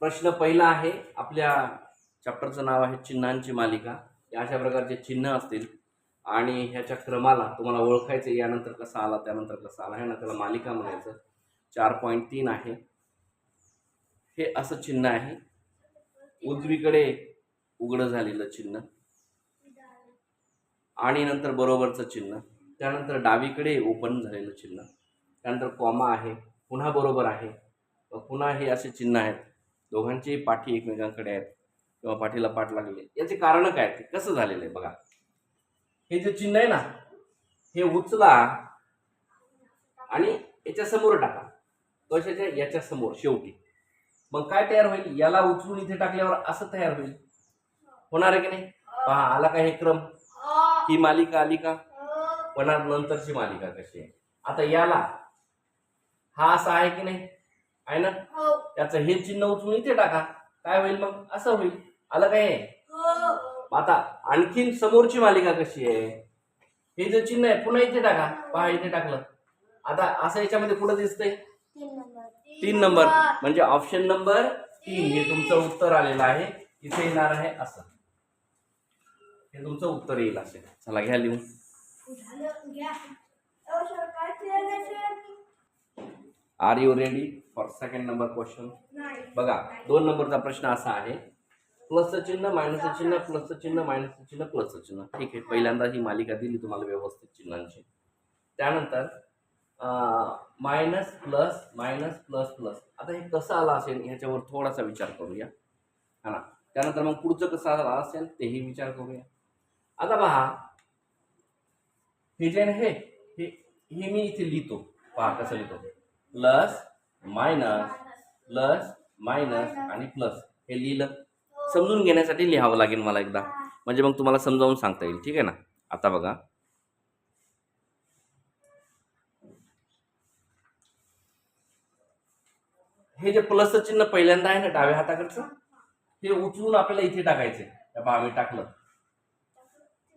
प्रश्न पहिला आहे, आपल्या चॅप्टरचं नाव आहे चिन्हांची मालिका. या अशा प्रकारचे चिन्ह असतील आणि ह्याच्या क्रमाला तुम्हाला ओळखायचं, यानंतर कसा आला त्यानंतर कसा आला, हे ना त्याला मालिका म्हणायचं. 4.3 आहे. हे असं चिन्ह आहे, उजवीकडे उघडं झालेलं चिन्ह आणि नंतर बरोबरचं चिन्ह, त्यानंतर डावीकडे ओपन झालेलं चिन्ह, त्यानंतर कॉमा आहे, पुन्हा बरोबर आहे, पुन्हा हे असे चिन्ह आहेत. दोघांची पाठी एकमेकांकडे आहेत किंवा पाठीला पाठ लागली. याचे कारण काय, ते कसं झालेलं आहे बघा. हे जे चिन्ह आहे ना, हे उचला आणि याच्या समोर टाका, कशाच्या, याच्या समोर शेवटी. मग काय तयार होईल, याला उचलून इथे टाकल्यावर असं तयार होईल. होणार आहे की नाही? पहा, आला का हे क्रम, ही मालिका आली का? पण नंतरची मालिका कशी आहे. आता याला हा असा आहे की नाही, आहे ना, त्याचं हे चिन्ह उचलून इथे टाका, काय होईल मग, असं होईल. आलं काय? आता आणखीन समोरची मालिका कशी आहे, हे जे चिन्ह आहे पुन्हा इथे टाका, पहा इथे टाकलं. आता असं याच्यामध्ये कुठं दिसतंय, 3 नंबर, म्हणजे ऑप्शन नंबर 3 हे तुमचं उत्तर आलेलं आहे. इथे येणार आहे असं, हे तुमचं उत्तर येईल असे. चला घ्या लिहून. Are you ready for second number question? बघा, 2 नंबरचा प्रश्न असा आहे, प्लसचं चिन्ह, मायनसचं चिन्ह, प्लसचं चिन्ह, मायनसचं चिन्ह, प्लसचं चिन्ह. ठीक आहे, पहिल्यांदा ही मालिका दिली तुम्हाला व्यवस्थित चिन्हांची. त्यानंतर minus plus minus plus plus. आता हे कसं आलं असेल ह्याच्यावर थोडासा विचार करूया, हा ना. त्यानंतर मग पुढचं कसं आलं असेल तेही विचार करूया. आता पहा, हे जे आहे हे मी इथे लिहितो, पहा कसं लिहितो, प्लस मायनस आणि प्लस. हे लिहिलं, समजून घेण्यासाठी लिहावं लागेल मला एकदा, म्हणजे मग तुम्हाला समजावून सांगता येईल. ठीक आहे ना. आता बघा, हे जे प्लसचं चिन्ह पहिल्यांदा आहे ना डाव्या हाताकडचं, हे उचलून आपल्याला इथे टाकायचे. पहा मी टाकलं,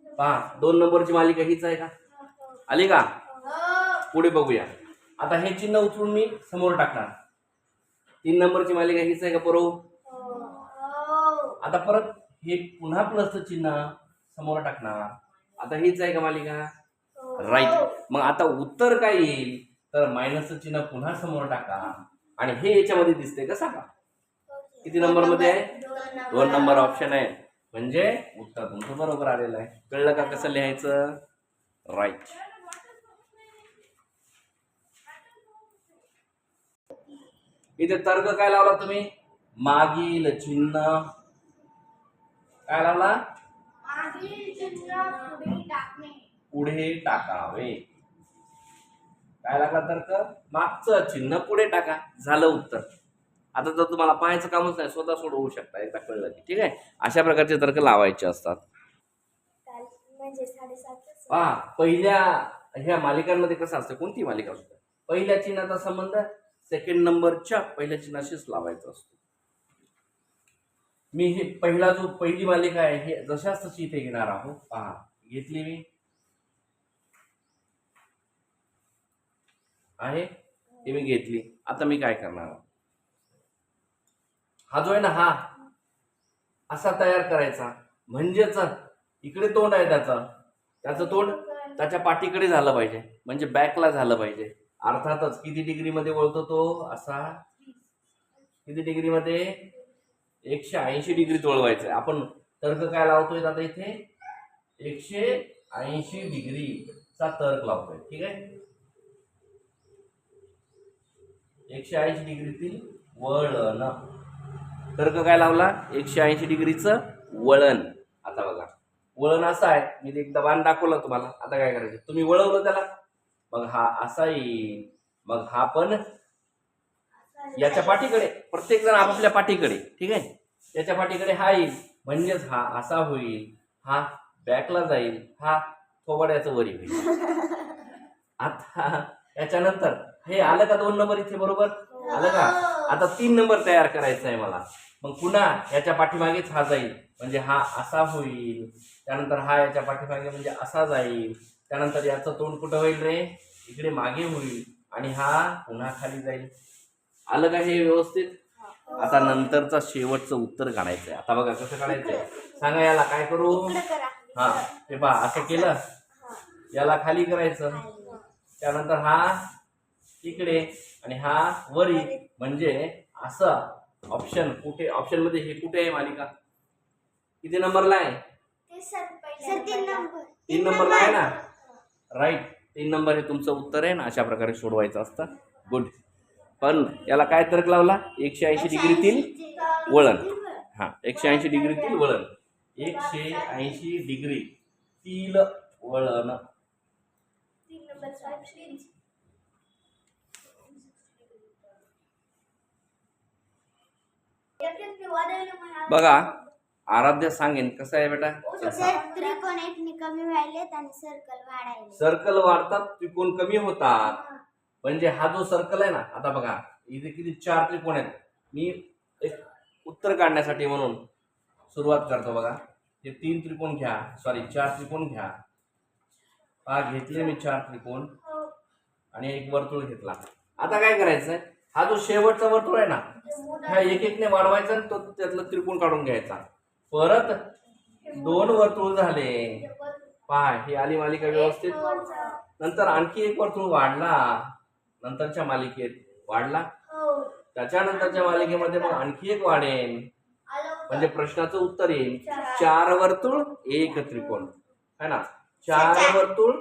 पहा 2 नंबरची मालिका हीच आहे का, आली का? पुढे बघूया. आता हे चिन्ह उचलून मी समोर टाकणार, 3 नंबरची मालिका हीच आहे का बरोबर? आता परत हे पुन्हा प्लसचं चिन्ह समोर टाकणार, आता हीच आहे का मालिका? राईट. मग आता उत्तर काय येईल, तर मायनसचं चिन्ह पुन्हा समोर टाका आणि हे याच्यामध्ये दिसते का सांगा, किती नंबर मध्ये आहे? 2 नंबर ऑप्शन आहे, म्हणजे उत्तर तुमचं बरोबर आलेलं आहे. कळलं का कसं लिहायचं? राईट. इथे तर्क काय लावला तुम्ही? मागील चिन्ह काय लावला? मागील चिन्ह पुढे टाकावे. काय लागला तर्क? मागचं चिन्ह पुढे टाका, झालं उत्तर. आता जर तुम्हाला पाहायचं कामच नाही, स्वतः सोडवू शकता एकदा कळलं की. ठीक आहे, अशा प्रकारचे तर्क लावायचे असतात. पहा, पहिल्या ह्या मालिकांमध्ये कसं असतं, कोणती मालिका असते, पहिल्या चिन्हाचा संबंध सेकंड नंबरच्या पहिल्या चिन्हाशीच लावायचा असतो. मी हे पहिली मालिका आहे हे जशाच तशी इथे घेणार आहोत. पहा, घेतली मी आहे, हे मी घेतली. आता मी काय करणार, हा जो आहे ना, हा असा तयार करायचा, म्हणजेच इकडे तोंड आहे त्याचं तोंड त्याच्या पाठीकडे झालं पाहिजे, म्हणजे बॅकला झालं पाहिजे. अर्थातच किती डिग्री मध्ये वळतो तो, असा किती डिग्री मध्ये, 180 डिग्री वळवायचं. आपण तर्क काय लावतोय आता इथे, 180 डिग्रीचा तर्क लावतोय. ठीक आहे, 180 डिग्रीतील वळण. तर्क काय लावला, 180 डिग्रीचं वळण. आता बघा, वळण असं आहे, मी एकदा बाण दाखवलं तुम्हाला. आता काय करायचं, तुम्ही वळवलं त्याला, मग हा असा येईल, मग हा पण याच्या पाठीकडे, प्रत्येक जण आपापल्या पाठीकडे. ठीक आहे, याच्या पाठीकडे हा येईल, म्हणजेच हा असा होईल, हा बॅकला जाईल, हा थोबाड्याचं वरी होईल. आता याच्यानंतर हे आलं का 2 नंबर इथे बरोबर आलं का? आता 3 नंबर तयार करायचा आहे मला. मग पुन्हा याच्या पाठीमागेच हा जाईल, म्हणजे हा असा होईल. त्यानंतर हा याच्या पाठीमागे म्हणजे असा जाईल. त्यानंतर याचं तोंड कुठं होईल रे, इकडे मागे होईल, आणि हा पुन्हा खाली जाईल. आलं का हे व्यवस्थित? आता नंतरचा शेवटचं उत्तर काढायचं आहे. आता बघा कसं काढायचंय सांगा. याला काय करू? हा हे पहा असं केलं, याला खाली करायचं, त्यानंतर हा इकडे आणि हा वरी, म्हणजे असं ऑप्शन कुठे, ऑप्शन मध्ये हे कुठे आहे मालिका? किती नंबरला आहे? तीन नंबरला आहे ना. राईट, 3 नंबर हे तुमचं उत्तर आहे ना. अशा प्रकारे सोडवायचं असतं. गुड. पण याला काय तर्क लावला? 180 डिग्रीतील वळण. हा 180 डिग्रीतील वळण, 180 डिग्रीतील वळण. बघा आराध्य सांगेन कसं आहे बेटा. सर त्रिकोण कमी व्हायलेत आणि सर्कल वाढायले. सर्कल वाढतात, त्रिकोण कमी होतात. म्हणजे हा जो सर्कल आहे ना, आता बघा इथे किती 4 त्रिकोण आहेत. मी एक उत्तर काढण्यासाठी म्हणून सुरुवात करतो. बघा हे 3 त्रिकोण घ्या, सॉरी 4 त्रिकोण घ्या. हा घेतले मी 4 त्रिकोण आणि एक वर्तुळ घेतला. आता काय करायचंय, हा जो शेवटचा वर्तुळ आहे ना, ह्या एक एकने वाढवायचा आणि तो त्यातला त्रिकोण काढून घ्यायचा. परत 2 वर्तुळ झाले. पहा ही आली मालिका व्यवस्थित. नंतर आणखी एक वर्तुळ वाढला, नंतरच्या मालिकेत वाढला, त्याच्यानंतरच्या मालिकेमध्ये मग आणखी एक वाढेल. म्हणजे प्रश्नाचं उत्तर येईल 4 वर्तुळ 1 त्रिकोण, है ना. 4 वर्तुळ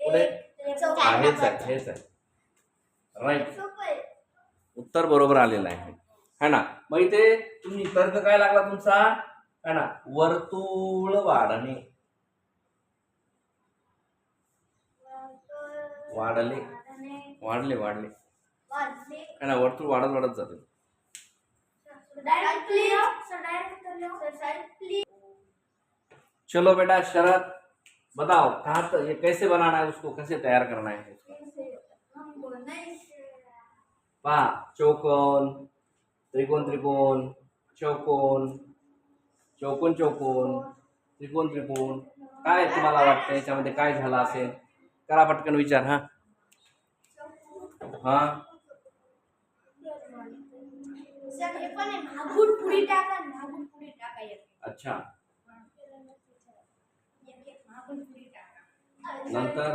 पुढे हेच आहे. राईट, उत्तर बरोबर आलेलं आहे, है ना. मग इथे तुम्ही तर्क काय लागला तुमचा, है ना, वर्तुळ वाढणे. वाढले है ना, वर्तुळ वाढत जाते. चलो बेटा शरद बताओ कहाँ ये कैसे बनाना है, उसको कैसे तैयार करना है उसको? पहा चौकोन, त्रिकोण त्रिकोण, चौकोन, चौकोन चौकोन, त्रिकोण त्रिकोण. काय तुम्हाला वाटतं याच्यामध्ये काय झालं असेल? करा पटकन विचार. हा हा अच्छा, नंतर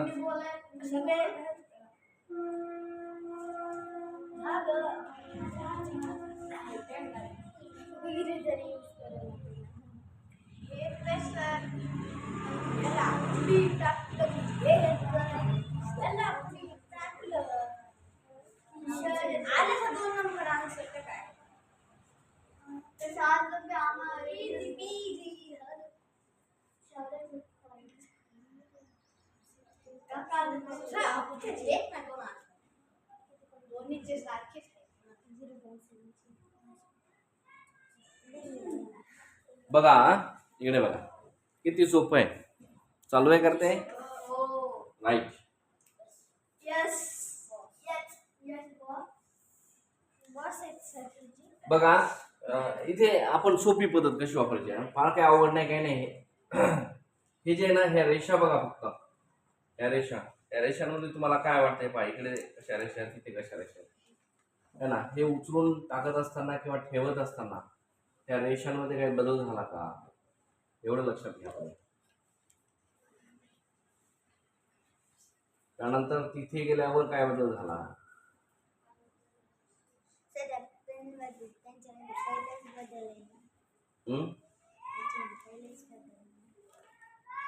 बघा इकडे बघा किती सोपं आहे. चालू आहे करते. राईट. बघा इथे आपण सोपी पद्धत कशी वापरायची, फार काही आवड नाही, काही नाही. हे जे आहे ना, ह्या रेषा बघा फक्त, या रेषांमध्ये तुम्हाला काय वाटतंय? पहा इकडे कशा रेषा, तिथे कशा रेषा, है ना. हे उचलून टाकत असताना किंवा ठेवत असताना त्या रेषांमध्ये काही बदल झाला का, एवढं लक्षात घ्या. त्यानंतर तिथे गेल्यावर काय बदल झाला?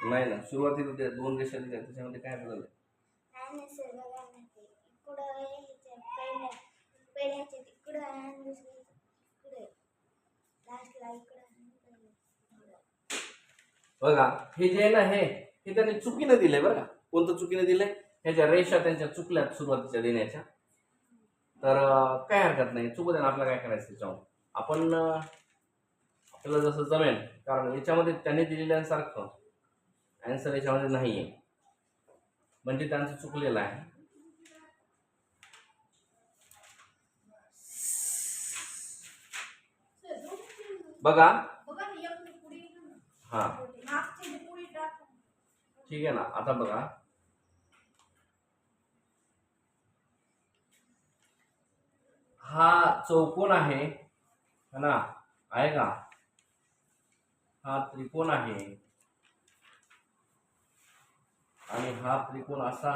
नाही ना, सुरुवातीला त्या 2 रेषा दिल्या त्याच्यामध्ये काय बदल आहे? बघा हे जे आहे ना, हे त्यांनी चुकीनं दिलंय बरं का. कोणतं चुकीनं दिलंय? ह्याच्या रेषा त्यांच्या चुकल्यात सुरुवातीच्या देण्याच्या. तर काय हरकत नाही, चुकू द्या ना, आपल्याला काय करायचं त्याच्यावर. आपण आपल्याला जसं जमेल, कारण याच्यामध्ये त्यांनी दिलेल्यासारखं आन्सर याच्यामध्ये नाही आहे, म्हणजे त्यांचं चुकलेलं आहे. बघा हा ठीक आहे ना. आता बघा हा चौकोन आहे है ना, आहे का? हा त्रिकोण आहे आणि हा त्रिकोण असा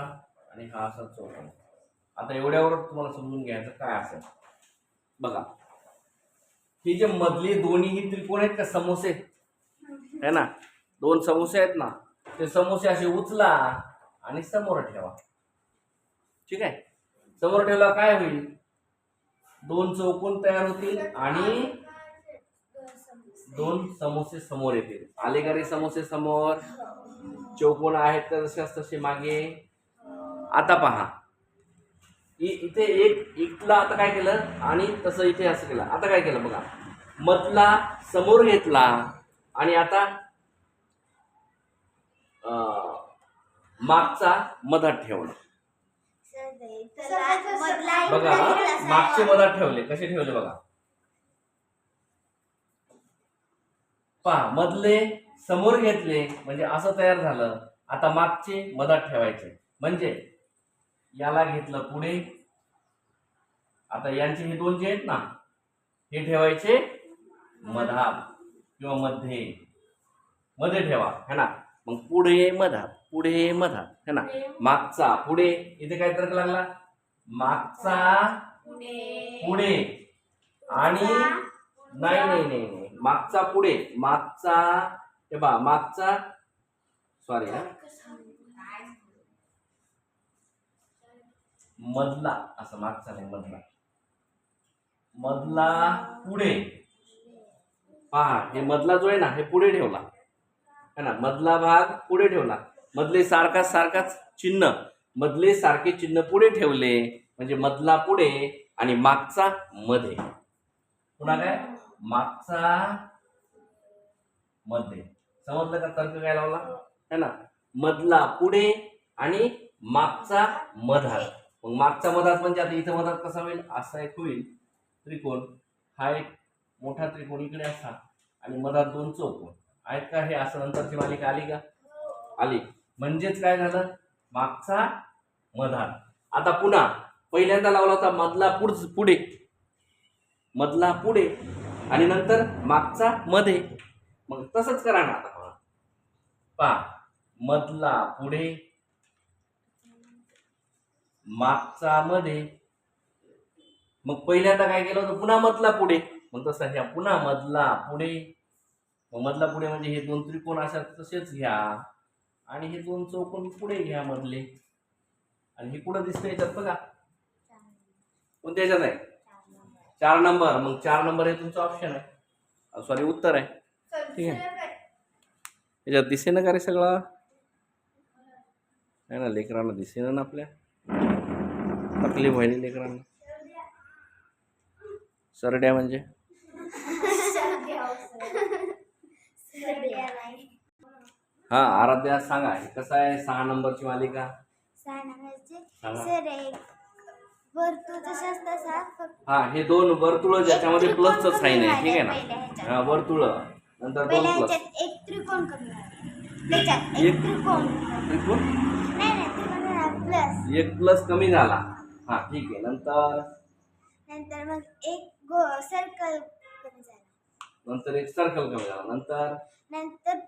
आणि हा असा चौकोन. आता एवढ्यावर तुम्हाला समजून घ्यायचं काय असेल बघा. ही जे मधली दोन्ही ही त्रिकोण आहेत का, समोसे है ना, दोन समोसे आहेत ना, ते समोसे असे उचला आणि समोर ठेवा. ठीक आहे, समोर ठेवला काय होईल, दोन चौकोन तयार होतील आणि दोन समोसे समोर येतील. आले का रे समोसे समोर? चौकोन आहेत तर तसे मागे. आता पहा, इथे एक इथला आता काय केलं आणि तसं इथे असं केलं. आता काय केलं बघा, मधला समोर घेतला आणि आता मागचा मधात ठेवला. बघा, मागचे मधात ठेवले. कसे ठेवले बघा, पहा, मधले समोर घेतले म्हणजे असं तयार झालं. आता मागचे मधात ठेवायचे म्हणजे याला घेतलं पुढे. आता यांचे हे दोन जे आहेत ना, हे ठेवायचे मधात किंवा मध्ये. मध्ये ठेवा है ना. मग पुढे मधात, पुढे मधात है ना. मागचा पुढे, इथे काय तर्क लागला, मागचा पुढे आणि नाही नाही नाही नाही, मागचा पुढे, मागचा हे बा, मागचा सॉरी हा, मधला, असं मागचा नाही, मधला, मधला पुढे. पहा, हे मधला जो आहे ना, हे पुढे ठेवला है ना, मधला भाग पुढे ठेवला. मधले सारखाच चिन्ह, मधले सारखे चिन्ह पुढे ठेवले म्हणजे मधला पुढे आणि मागचा मध्ये. पुन्हा काय, मागचा मध्ये. समजलं का तर्क काय लावला है ना. मधला पुढे आणि मागचा मधात. मग मागचा मधात म्हणजे आता इथं मधात कसा होईल, असा एक होईल त्रिकोण. हा एक मोठा त्रिकोण इकडे असा आणि मधात दोन चौकोन आहेत का. हे असं नंतरची मालिका आली का, आली. म्हणजेच काय झालं, मागचा मधात. आता पुन्हा पहिल्यांदा लावला होता मधला पुढे, मधला पुढे आणि नंतर मागचा मध्ये. मग तसंच करा ना. आता पहा, मधला पुढे, मागचा मध्ये. मग पहिल्यांदा काय केलं होतं, पुन्हा मधला पुढे. मग तसं ह्या पुन्हा मधला पुढे. मग मधला पुढे म्हणजे हे दोन त्रिकोण अशा तसेच घ्या आणि हे दोन चौकोन पुढे घ्या मधले. आणि हे कुठं दिसतंय याच्यात बघा, कोणत्या याच्यात आहे, 4 नंबर. मग 4 नंबर हे तुमचं ऑप्शन आहे, सॉरी उत्तर आहे. ठीक आहे, याच्यात दिसेना का रे सगळं आहे ना. लेकरांना दिसेना ना, आपल्या तकलीफ व्हायली लेकरांना. सरड्या म्हणजे हा, आराध्या सांगा, हे कसं आहे 6 नंबरची मालिका. 6 नंबरचे सांगा. सर, एक वर्तुळ जसं असतं तसा फक्त हा, हे दोन वर्तुळ ज्याच्यामध्ये प्लसचं साईन आहे. ठीक आहे पहिल्या ना. ह्याच्यात. हा, वर्तुळ नंतर दोन पहिल्या प्लस. ह्याच्यात एक त्रिकोण कमी झाला. त्याच्यात एक एक त्रिकोण त्रिकोण, नाही त्रिकोण प्लस. एक प्लस कमी झाला. हा, ठीक आहे. नंतर मग एक सर्कल कमी झाला. नंतर एक सर्कल कमी झाला. नंतर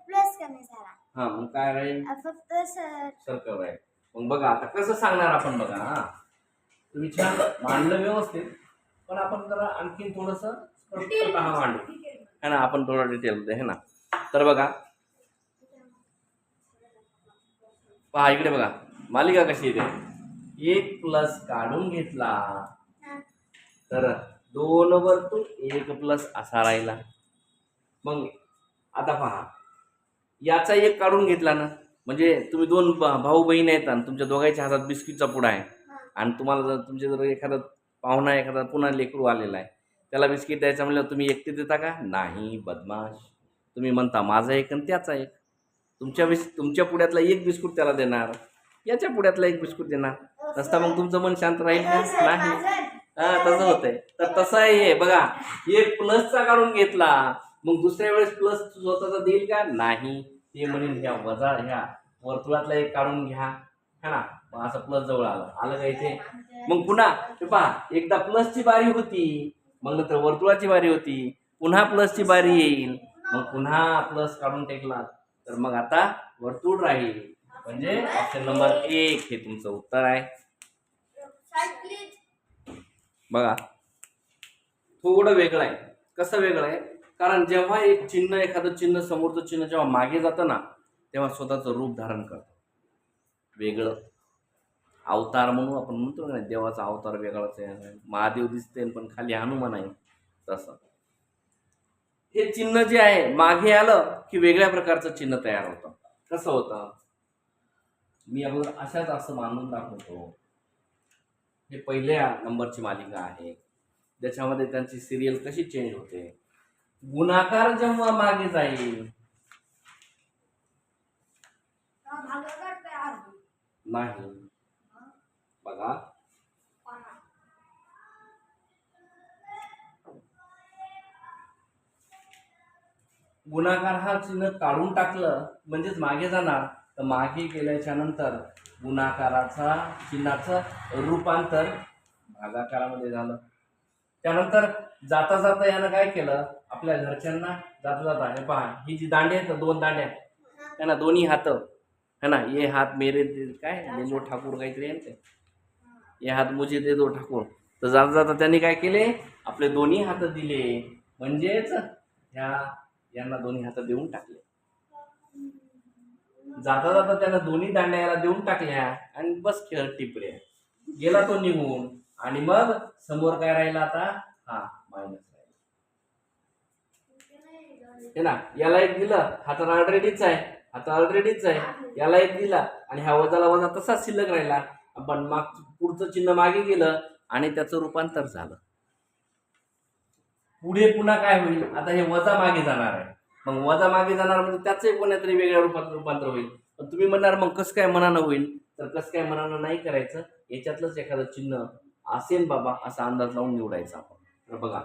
प्लस कमी झाला. हा, मग काय राहील, फक्त सर्कल राहील. मग बघा आता कसं सांगणार आपण बघा. हा, तुम्ही छान मांडलं व्यवस्थित, पण आपण जरा आणखी थोडस स्पष्टपणे मांडू है ना. आपण थोडं डिटेलमध्ये है ना. तर बघा, पहा इकडे बघा, मालिका कशी येते. एक प्लस काढून घेतला तर 2 वर्तुळ, एक प्लस असा राहिला. मग आता पहा, याचा एक काढून घेतला ना, म्हणजे तुम्ही 2 भाऊ बहीण आहेत आणि तुमच्या दोघांच्या हातात बिस्किटचा पुडा आहे आणि तुम्हाला जर तुमचे जर एखादा पाहुणा, एखादा पुन्हा लेकरू आलेला आहे, त्याला बिस्किट द्यायचं म्हणलं, तुम्ही एकटे देता का, नाही, बदमाश. तुम्ही म्हणता माझा एक आणि त्याचा एक. तुमच्या पुड्यातला एक बिस्कुट त्याला देणार, याच्या पुड्यातला एक बिस्कुट देणार. नसता मग तुमचं मन शांत राहील का, नाही. हा, तसं होतंय. तर तसं आहे हे बघा, एक प्लसचा काढून घेतला, मग दुसऱ्या वेळेस प्लस स्वतःचा देईल का, नाही. ते म्हणेल ह्या वजा, ह्या वर्तुळातला एक काढून घ्या है ना. मग असं प्लस जवळ आलं का इथे. मग पुन्हा पहा, एकदा प्लसची बारी होती, मग नंतर वर्तुळाची बारी होती, पुन्हा प्लसची बारी येईल. मग पुन्हा प्लस काढून टेकला तर मग आता वर्तुळ राहील. म्हणजे ऑप्शन नंबर 1 हे तुमचं उत्तर आहे. Side please. बघा थोडं वेगळं आहे. कसं वेगळं आहे? कारण जेव्हा एक चिन्ह, एखादं चिन्ह, समोरचं चिन्ह जेव्हा मागे जातं ना, तेव्हा स्वतःचं रूप धारण करतं वेगळं. अवतार म्हणून आपण म्हणतो ना, देवाचा अवतार वेगळाच आहे. महादेव दिसते पण खाली हनुमान आहे. तसं हे चिन्ह जे आहे मागे आलं की वेगळ्या प्रकारचं चिन्ह तयार होतं. कसं होतं? मी अगोदर अशाच असं मानून दाखवतो. हे पहिल्या नंबरची मालिका आहे, ज्याच्यामध्ये त्यांची सिरियल कशी चेंज होते. गुणाकार जेव्हा मागे जाईल भागाकार तयार होईल. नाही. बघा गुणाकार हा चिन्ह काढून टाकलं म्हणजेच मागे जाणार. तर मागे गेल्याच्या नंतर गुणाकाराचा चिन्हाचं रूपांतर भागाकारामध्ये झालं. त्यानंतर जाता जाता यानं काय केलं, आपल्या घरच्यांना जाता जाता हे पहा, ही जी दांडे आहेत 2 दांड्या है ना, दोन्ही हात है ना, ये हात मेरे काय ले लो ठाकूर काहीतरी आहे ना ते, ये हात मुझे दे दो ठाकूर. तर जाता जाता त्यांनी काय केले, आपले दोन्ही हात दिले. म्हणजेच यांना दोन्ही हात देऊन टाकले. जाता जाता त्यानं दोन्ही दांड्या याला देऊन टाकल्या आणि बस खेळ टिपले. गेला तो निघून. आणि मग समोर काय राहिला आता, हा मायनस राहिला हे ना. याला एक दिलं, हा तर ऑलरेडीच आहे, याला एक दिला आणि हा वजाला वजा तसाच शिल्लक राहिला. पण पुढचं चिन्ह मागे गेलं आणि त्याचं रूपांतर झालं. पुढे पुन्हा काय होईल, आता हे वजा मागे जाणार आहे. मग वजा मागे जाणार म्हणजे त्याचंही कोणत्यातरी वेगळ्या रूपात रूपांतर होईल. पण तुम्ही म्हणणार मग कसं काय मनानं होईल, तर कसं काय मनानं नाही करायचं, याच्यातलंच एखादं चिन्ह असेल बाबा असा अंदाज लावून निवडायचा आपण. तर बघा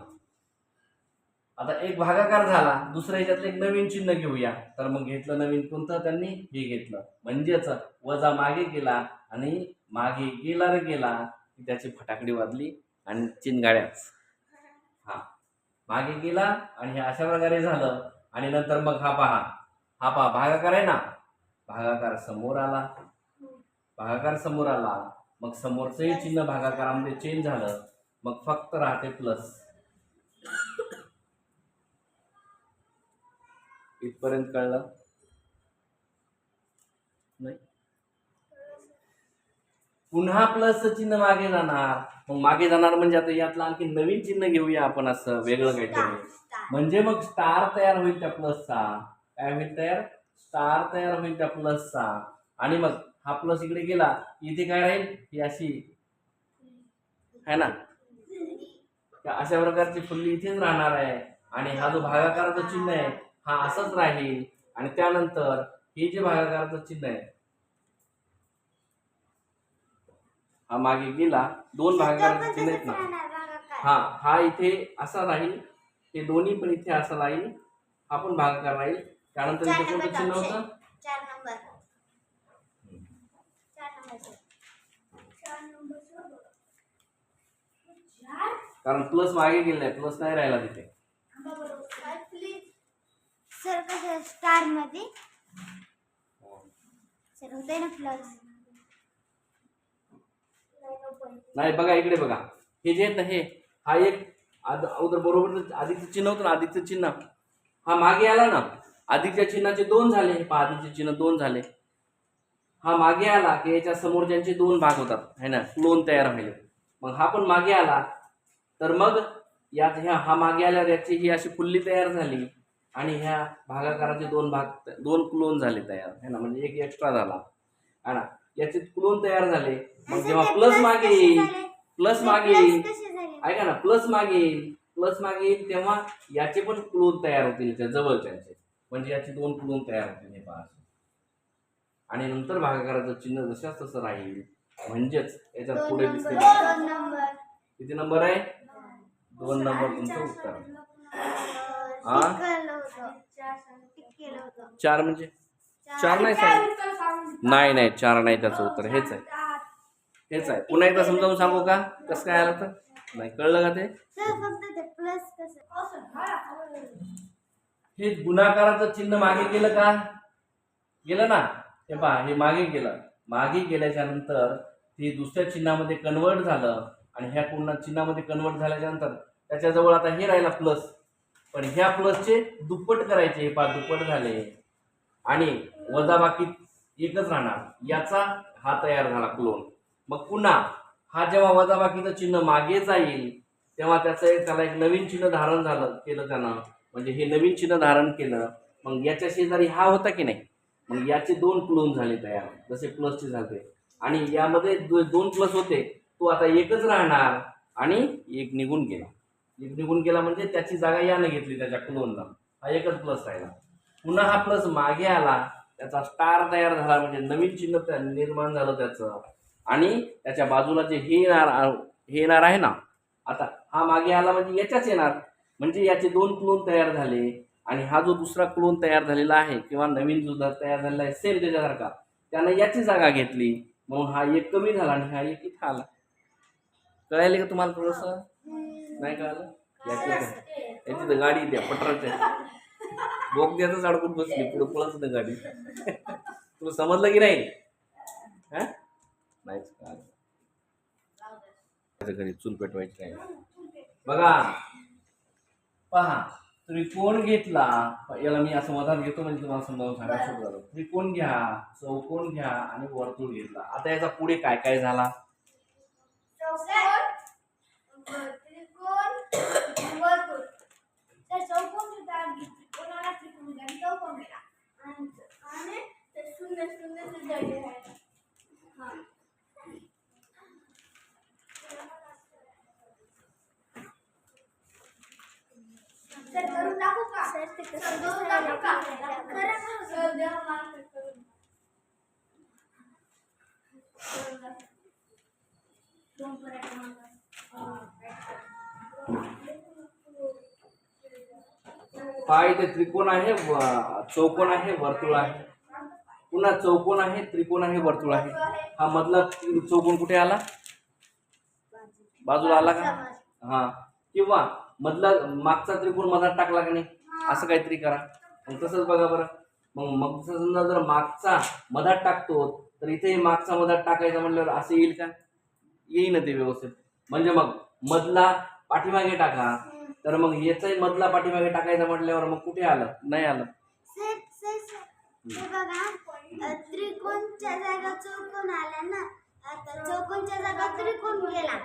आता एक भागाकार झाला, दुसऱ्या ह्याच्यातलं एक नवीन चिन्ह घेऊया. तर मग घेतलं नवीन कोणतं, त्यांनी हे घेतलं. म्हणजेच वजा मागे गेला आणि मागे गेला रे गेला की त्याची फटाकडी वाजली आणि चिनगाड्याच. हा मागे गेला आणि हे अशा प्रकारे झालं. आणि नंतर मग हा पहा भागाकार आहे ना, भागाकार समोर आला. मग समोरचंही चिन्ह भागाकारामध्ये चेंज झालं. मग फक्त राहते प्लस. इथपर्यंत कळलं नाही? पुन्हा प्लस चिन्ह मागे जाणार. मग मागे जाणार म्हणजे आता यातलं आणखी नवीन चिन्ह घेऊया आपण, असं वेगळं काहीतरी. म्हणजे मग स्टार तयार होईल त्या प्लसचा. काय होईल तयार? स्टार तयार होईल त्या प्लसचा. आणि मग हा प्लस इकडे गेला, इथे काय राहील, ही अशी है ना, अशा प्रकारची फुल्ली इथेच राहणार आहे. आणि हा जो भागाकाराचं चिन्ह आहे हा असंच राहील. आणि त्यानंतर हे जे भागाकाराचं चिन्ह आहे हा मागे गेला. 2 भागाकाराचे चिन्ह आहेत ना, हा इथे असा राहील, हे दोन्ही पण इथे असं राहील, हा पण भागाकार राहील. त्यानंतर इथे कोणतं चिन्ह होतं, 4 नंबर. कारण प्लस मागे गेले नाही, प्लस नाही राहिला तिथे. Side please. सर कसं स्टार मध्ये सर होते ना प्लस. नाही बघा इकडे बघा, हे जे आहेत ना, हे हा एक अगोदर बरोबर आधीचं चिन्ह होतं ना, आधीचं चिन्ह हा मागे आला ना, आधीच्या चिन्हाचे 2 झाले. पहा आधीचे चिन्ह 2 झाले. हा मागे आला की याच्या समोरच्यांचे 2 भाग होतात है ना, क्लोन तयार व्हायला. मग हा पण मागे आला तर मग यात हा मागे आल्यावर याची ही अशी फुल्ली तयार झाली आणि ह्या भागाकाराचे 2 भाग 2 क्लोन झाले तयार है ना, म्हणजे एक एक्स्ट्रा झाला है ना, याचे क्लोन तयार झाले. मग जेव्हा प्लस मागे येईल ऐका ना, प्लस मागे येईल तेव्हा याचे पण क्लोन तयार होतील त्या जवळच्यांचे. म्हणजे याचे 2 क्लोन तयार होतील हे पहा. आणि नंतर भागाकाराचं चिन्ह जशाच तसं राहील. म्हणजेच याच्यात पुढे दिसते किती नंबर आहे, 2 नंबर तुमचं उत्तर. हा 4 म्हणजे 4 नाही नाही 4 नाही त्याचं उत्तर हेच आहे. पुन्हा एकदा समजावून सांगू का कसं काय आलं तर. नाही कळलं का ते? सर फक्त ते प्लस कसं असं घाला. हे गुणाकाराचं चिन्ह मागे गेलं का? गेलं ना. हे पहा हे मागे गेलं. मागे गेल्याच्या नंतर ते दुसऱ्या चिन्हामध्ये कन्वर्ट झालं आणि ह्या पूर्ण चिन्हामध्ये कन्वर्ट झाल्याच्या नंतर त्याच्याजवळ आता हे राहिला प्लस, पण ह्या प्लसचे दुप्पट करायचे. हे पहा दुप्पट झाले आणि वजाबाकी एकच राहणार. याचा हा तयार झाला क्लोन. मग पुन्हा हा जेव्हा वजाबाकीचं चिन्ह मागे जाईल तेव्हा त्याला एक नवीन चिन्ह धारण केलं त्यानं, म्हणजे हे नवीन चिन्ह धारण केलं. मग याच्या शेजारी हा होता की नाही, मग याचे 2 क्लोन झाले तयार, जसे प्लसचे झाले. आणि यामध्ये 2 प्लस होते, तो आता एकच राहणार आणि एक निघून गेला. एक निघून गेला म्हणजे त्याची जागा यानं घेतली त्याच्या क्लोनला. हा एकच प्लस राहिला. पुन्हा हा प्लस मागे आला, त्याचा स्टार तयार झाला, म्हणजे नवीन चिन्ह निर्माण झालं त्याचं. आणि त्याच्या बाजूला जे हे येणार आहे ना, आता हा मागे आला म्हणजे याच्याच येणार, म्हणजे याचे 2 क्लोन तयार झाले. आणि हा जो दुसरा क्लोन तयार झालेला आहे किंवा नवीन जो तयार झालेला आहे सेम त्याच्यासारखा, त्यानं याची जागा घेतली, म्हणून हा एक कमी झाला आणि हा एक इथं आला. कळायले का तुम्हाला? थोडंसं नाही कळालं? याची तर गाडी द्या पटराच्या बोगद्यातच अडकून बसली, पुढे पळत ना गाडी. तुला समजलं की नाही? हा नाहीच कळालं. घरी चूल पेटवायची नाही. बघा पहा, त्रिकोण घेतला, याला मी असं मधात घेतो म्हणजे तुम्हाला समजावून सांगायला सोपं झालं. त्रिकोण घ्या, चौकोन घ्या आणि वर्तुळ घेतला. आता याचा पुढे काय काय झाला? त्रिकोण, वर्तुळ. तर चौकोन सुद्धा कोणाला त्रिकोण दिला, चौकोन दिला. आणि ते शून्य शून्य सुद्धा दिलं. हा. सर करून टाकू का? सर ते सर कसं करून टाकू का? खरं सर द्या मला करून. दोन पराठे मागवा. पाय ते त्रिकोण आहे, चौकोन आहे, वर्तुळ आहे. पुन्हा चौकोन आहे, त्रिकोण आहे, वर्तुळ आहे. हा मधला चौकोन कुठे आला? बाजूला आला का? हा. किंवा मधला मागचा त्रिकोण मधात टाकला का नाही, असं काहीतरी करा. मग तसंच बघा बरं. मग समजा जर मागचा मधात टाकतो तर इथे मागचा मधात टाकायचा म्हटल्यावर असं येईल का? येईन ते व्यवस्थित. म्हणजे मग मधला पाठीमागे टाका, तर मग याचाही मधला पाठीमागे टाकायचा म्हटल्यावर मग कुठे आलं? नाही आलं. सर सर सर हे बघा, त्रिकोणच्या जागा चौकोन आला ना, आता चौकोनच्या जागा त्रिकोण गेला,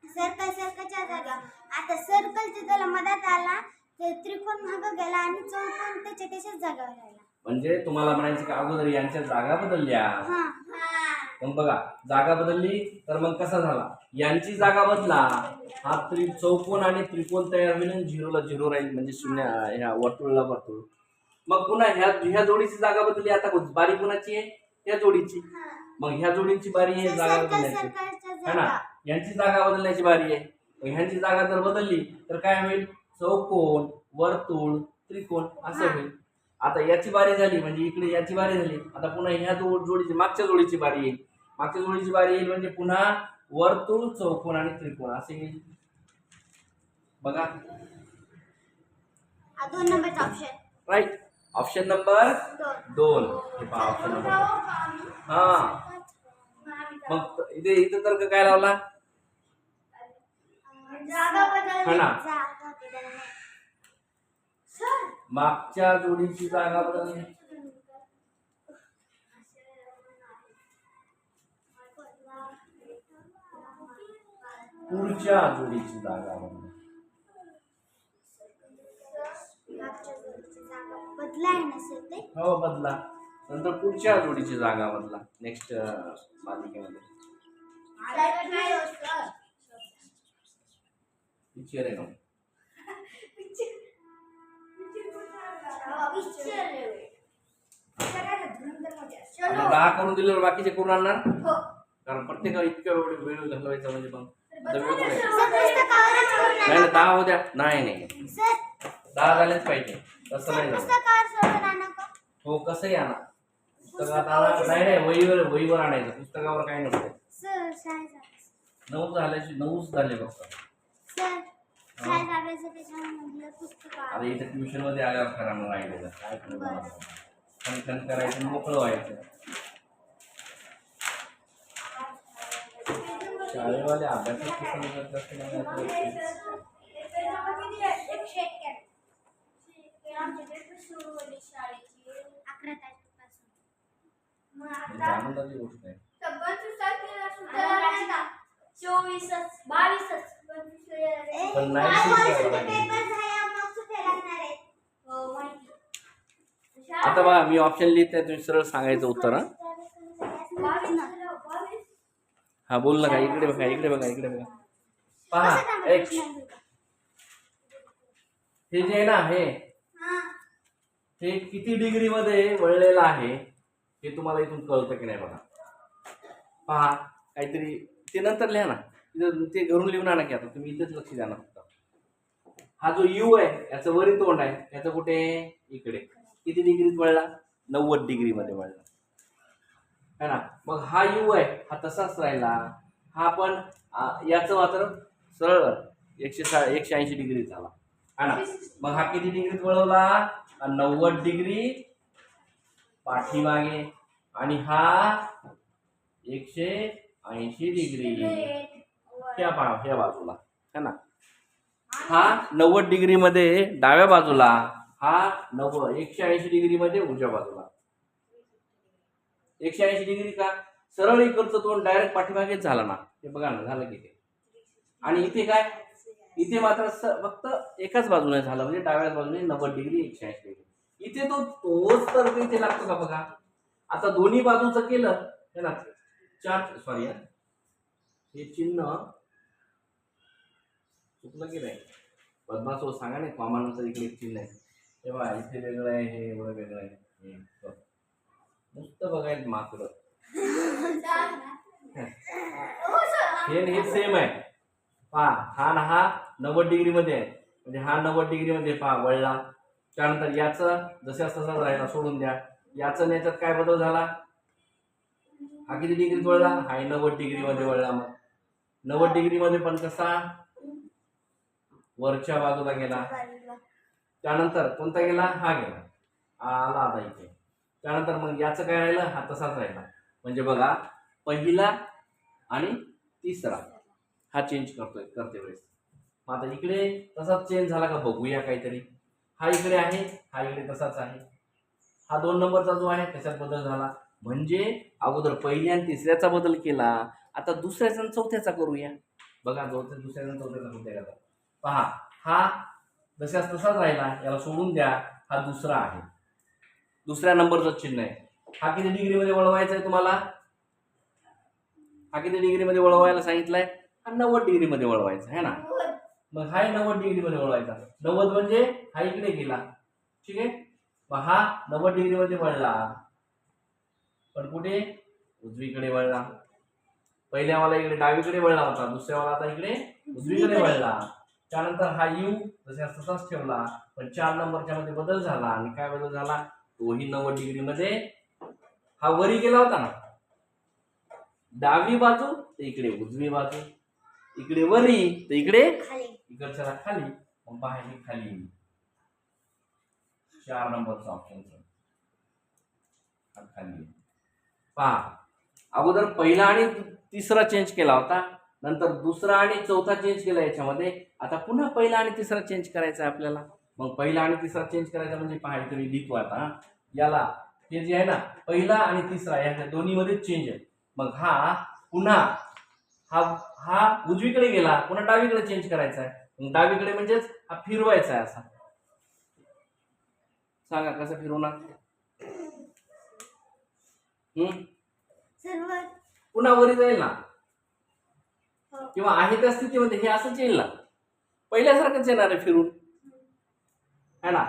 सर्कलच्या जागा आता सर्कलच्या त्याला मधात आला, तर त्रिकोण मागं गेला आणि चौकोन त्याच्याच जागावर राहिला. म्हणजे तुम्हाला म्हणायचं का अगोदर यांच्या जागा बदलल्या. हा. मग बघा जागा बदलली तर मग कसा झाला? यांची जागा बदला, हा चौकोन आणि त्रिकोण तयार होईल आणि 0 ला 0 राहील, म्हणजे शून्य ह्या वर्तुळला वर्तुळ. मग पुन्हा ह्या जोडीची जागा बदलली. आता बारी कोणाची आहे? ह्या जोडीची. मग ह्या जोडीची बारी आहे जागा बदलण्याची, है ना? यांची जागा बदलण्याची बारी आहे. मग ह्यांची जागा जर बदलली तर काय होईल? चौकोन, वर्तुळ, त्रिकोण असं होईल. आता याची बारी झाली म्हणजे इकडे याची बारी झाली. आता पुन्हा ह्या जोडीची मागच्या जोडीची बारी येईल. मागच्या जोडीची बारी येईल म्हणजे पुन्हा वर्तुळ, चौकोन आणि त्रिकोण असे येईल. बघा 2 नंबरचा ऑप्शन राईट. Option number 2. हे पहा ऑप्शन नंबर 2. हा. मग इथे तर्क काय लावला? जागा बदलली. हा ना, जागा बदलणे. सर मागच्या जोडीची जागा बदलली, पुढच्या जोडीची जागा बदलली. मागच्या जोडीची जागा बदलाय नसेल ते. हो बदला. नंतर पुढच्या जोडीची जागा बदला नेक्स्ट मालिकेमध्ये. पिक्चर आहे ना. आता 10 करून दिल्यावर बाकीचे करून आणणार, कारण प्रत्येकाला इतक्या वेळ घालवायचा म्हणजे मग आता वेळ कुठे आहे? सर पुस्तकावरच करून नाही ना 10 होत्या. नाही सर 10 झालेच पाहिजे. तसं नाही झालं. पुस्तकावर सोडून आणा का? हो कसंही आणा. पुस्तकात आणा. नाही वहीवर आणायचं, पुस्तकावर काही नसतं. सर शाळेचा 9 झाल्याशी 9च झाले फक्त. सर काय जागायचं त्याच्यामधलं पुस्तक आता इथे ट्युशन मध्ये आल्यावर करायला राहिलेलं काय खण करायचं मोकळं व्हायचं. शाळेवाले अभ्यासात कसं करत असते मला असं वाटतं. शाळेची 11 तारखेपासून. म्हणजे आनंदाची गोष्ट आहे. 24च 22च पण नाही काय शिकवायला वर्षाचे पाहिजे. पेपर झाल्यावर मग सुट्ट्या लागणार आहेत. हो माहिती. आता बघा मी ऑप्शन लिहित आहे, तुम्ही सरळ सांगायचं उत्तर. हा 22 हा बोल ना का इकडे बघा इकडे बघा इकडे बघा पहा एक हे जे आहे ना हे किती डिग्री मध्ये वळलेलं आहे हे तुम्हाला इथून कळतं की नाही बघा. पहा काहीतरी ते नंतर लिहा ना, ते घरून लिहून आणा की आता तुम्ही इथेच लक्ष द्या ना फक्त. हा जो यू आहे याचं वरी तोंड आहे, याचं कुठे इकडे किती डिग्रीत वळला 90 डिग्री मध्ये वळला है ना. मग हा यू आहे हा तसाच राहिला, हा पण याचं मात्र सरळ 180 डिग्री झाला है ना. मग हा किती डिग्रीत वळवला 90 डिग्री पाठीमागे आणि हा 180 डिग्री ह्या बाजूला है ना. हा 90 डिग्री मध्ये डाव्या बाजूला, हा 180 डिग्री मध्ये उजव्या बाजूला. 180 डिग्री का सरळ इकडचं तोंड डायरेक्ट पाठीमागेच झाला ना, हे बघा ना झालं की ते. आणि इथे काय इथे मात्र फक्त एकाच बाजूने झालं म्हणजे डाव्या बाजूने 90 डिग्री 180 डिग्री. इथे तोच तर इथे लागतो का बघा. आता दोन्ही बाजूचं केलं है ना, सॉरी हे चिन्ह चुकलं की नाही बदमाश हो सांगा नाही, कॉमानंतर इकडे एक चिन्ह आहे तेव्हा इथे वेगळं आहे, हे एवढं वेगळं आहे. नुसतं बघायला माकडं हे सेम आहे. पहा हा ना हा 90 डिग्री मध्ये आहे म्हणजे हा 90 डिग्री मध्ये पहा वळला. त्यानंतर याचं जसं तसंच राहिला सोडून द्या. याचं याच्यात काय बदल झाला, हा किती डिग्रीत वळला, हा 90 डिग्री मध्ये वळला. मग 90 डिग्री मध्ये पण कसा वरच्या बाजूला गेला. त्यानंतर कोणता गेला, हा गेला आला आता इथे. त्यानंतर मग याचं काय राहिलं, हा तसाच राहिला. म्हणजे बघा पहिला आणि तिसरा हा चेंज करते वेळेस. मग आता इकडे तसाच चेंज झाला का बघूया काहीतरी. हा इकडे आहे, हा इकडे तसाच आहे. हा 2 नंबरचा जो आहे त्याच्यात बदल झाला. म्हणजे अगोदर पहिल्या आणि तिसऱ्याचा बदल केला, आता दुसऱ्याचा आणि चौथ्याचा करूया. बघा दुसऱ्याचा आणि चौथ्याचा कुठे गेला पहा. हा जशाच तसाच राहिला, याला सोडून द्या. हा दुसरा आहे, दुसऱ्या नंबरचं चिन्ह आहे. हा किती डिग्री मध्ये वळवायचा आहे तुम्हाला, हा किती डिग्री मध्ये वळवायला सांगितलंय, हा 90 डिग्री मध्ये वळवायचा आहे ना. मग हा 90 डिग्री मध्ये वळवायचा. 90 म्हणजे हा इकडे गेला ठीक आहे. मग हा 90 डिग्री मध्ये वळला पण कुठे उजवीकडे वळला. पहिल्यावाला इकडे डावीकडे वळला होता, दुसऱ्यावाला आता इकडे उजवीकडे वळला. त्यानंतर हा यू जसा तसाच ठेवला पण 4 नंबरच्या मध्ये बदल झाला. आणि काय बदल झाला, तोही 90 डिग्री मध्ये. हा वरी गेला होता ना डावी बाजू तर इकडे उजवी बाजू, इकडे वरी तर इकडे इकडच्याला खाली. मग बाहेर खाली 4 नंबरचा ऑप्शन खाली. पहा अगोदर पहिला आणि तिसरा चेंज केला होता, नंतर दुसरा आणि चौथा चेंज केला याच्यामध्ये. आता पुन्हा पहिला आणि तिसरा चेंज करायचा आहे आपल्याला. मग पहिला आणि तिसरा चेंज करायचा म्हणजे पहा इथे मी लिहितो आता याला. हे जे आहे ना पहिला आणि तिसरा या दोन्ही मध्ये चेंज आहे. मग हा पुन्हा हा उजवीकडे गेला, पुन्हा डावीकडे चेंज करायचा आहे. मग डावीकडे म्हणजेच हा फिरवायचा आहे असा. सांगा कसं फिरवणार. पुन्हा वरी जाईल ना किंवा आहे त्या स्थितीमध्ये हे असंच येईल ना, पहिल्यासारखंच येणार आहे फिरून है ना.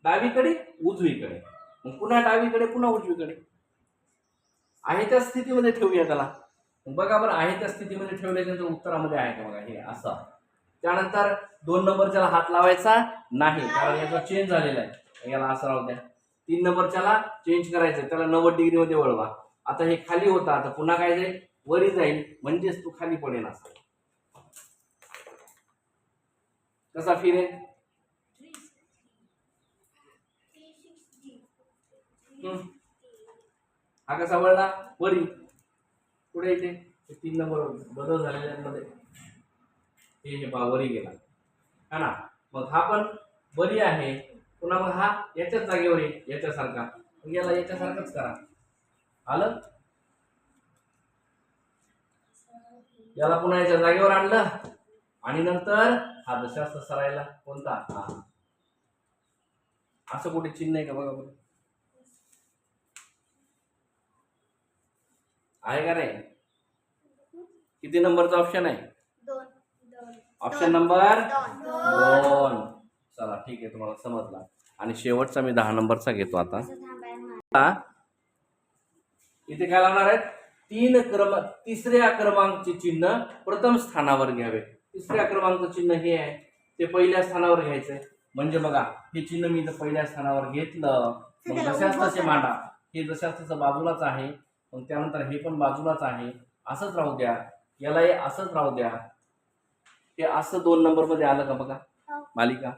डावीकडे उजवीकडे, मग पुन्हा डावीकडे पुन्हा उजवीकडे. आहे त्या स्थितीमध्ये ठेवूया त्याला. बघा बरं आहे त्या स्थितीमध्ये ठेवल्यानंतर उत्तरामध्ये आहे का बघा हे असं. त्यानंतर 2 नंबरच्याला हात लावायचा नाही कारण याचा चेंज झालेला आहे, याला असं राहू द्या. 3 नंबरच्याला चेंज करायचं, त्याला 90 डिग्री मध्ये वळवा. आता हे खाली होता, आता पुन्हा काय जाईल वरी जाईल म्हणजेच तू खाली पडेल असा. कसा फिरे? हा कसा वळला? वरी. पुढे येते 3 नंबर बदल झालेल्यांमध्ये हे पहा वरी गेला हा ना. मग हा पण वरी आहे. पुन्हा मग हा याच्याच जागेवर आहे याच्यासारखा. मग याला याच्यासारखंच करा. आलं? याला पुन्हा याच्या जागेवर आणलं आणि नंतर हा जशास तसा राहिला. कोणता? हा. असं कुठे चिन्ह आहे का बघा बरं. आहे का नाही? किती नंबरचा ऑप्शन आहे? 2. Option number 2. 2. चला ठीक आहे, तुम्हाला समजला. आणि शेवटचा मी 10 नंबरचा घेतो आता. आता इथे काय लावणार आहेत? तिसऱ्या क्रमांकचे चिन्ह प्रथम स्थानावर घ्यावे. तिसऱ्या क्रमांकाचं चिन्ह हे आहे ते पहिल्या स्थानावर घ्यायचंय. म्हणजे बघा हे चिन्ह मी इथं पहिल्या स्थानावर घेतलं. मग जशास तसे मांडा. हे जशास तसं बाजूलाच आहे. मग त्यानंतर हे पण बाजूलाच आहे. असंच राहू द्या. याला हे असंच राहू द्या. हे असं 2 नंबर मध्ये आलं का बघा मालिका.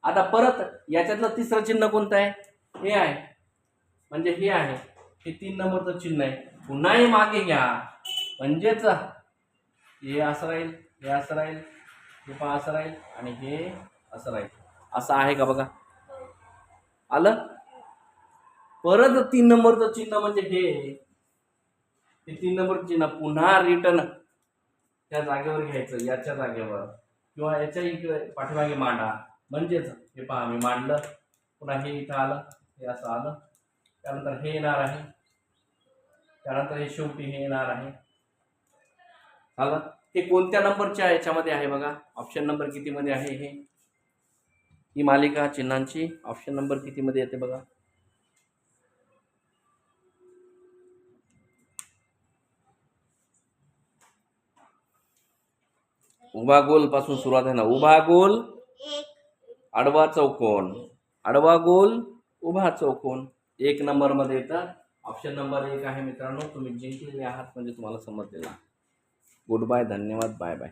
आता परत याच्यातलं तिसरं चिन्ह कोणतं आहे? हे आहे. म्हणजे हे आहे. हे 3 नंबरचं चिन्ह आहे. पुन्हा हे मागे घ्या म्हणजेच हे असं राहील, हे असं राहील, हे पण असं राहील आणि हे असं राहील. असं आहे का बघा. आलं? परत 3 नंबरचं चिन्ह म्हणजे हे 3 नंबरचं चिन्ह पुन्हा रिटर्न त्या जागेवर घ्यायचं, याच्या जागेवर किंवा याच्या इकडे पाठीमागे मांडा. म्हणजेच हे पहा मी मांडलं. पुन्हा हे इथं आलं, हे असं आलं. त्यानंतर हे येणार आहे. त्यानंतर हे शेवटी हे येणार आहे. आलं? हे कोणत्या नंबरच्या याच्यामध्ये आहे बघा. ऑप्शन नंबर किती मध्ये आहे हे? ही मालिका चिन्हांची ऑप्शन नंबर किती मध्ये येते बघा. उभा गोल पासून सुरुवात आहे ना. उभा गोल, 1. आडवा चौकोन, आडवा गोल, उभा चौकोन. 1 नंबर मध्ये येतं. ऑप्शन नंबर 1 आहे मित्रांनो. तुम्ही जिंकलेले आहात म्हणजे तुम्हाला समजलेला. गुड बाय, धन्यवाद, बाय बाय.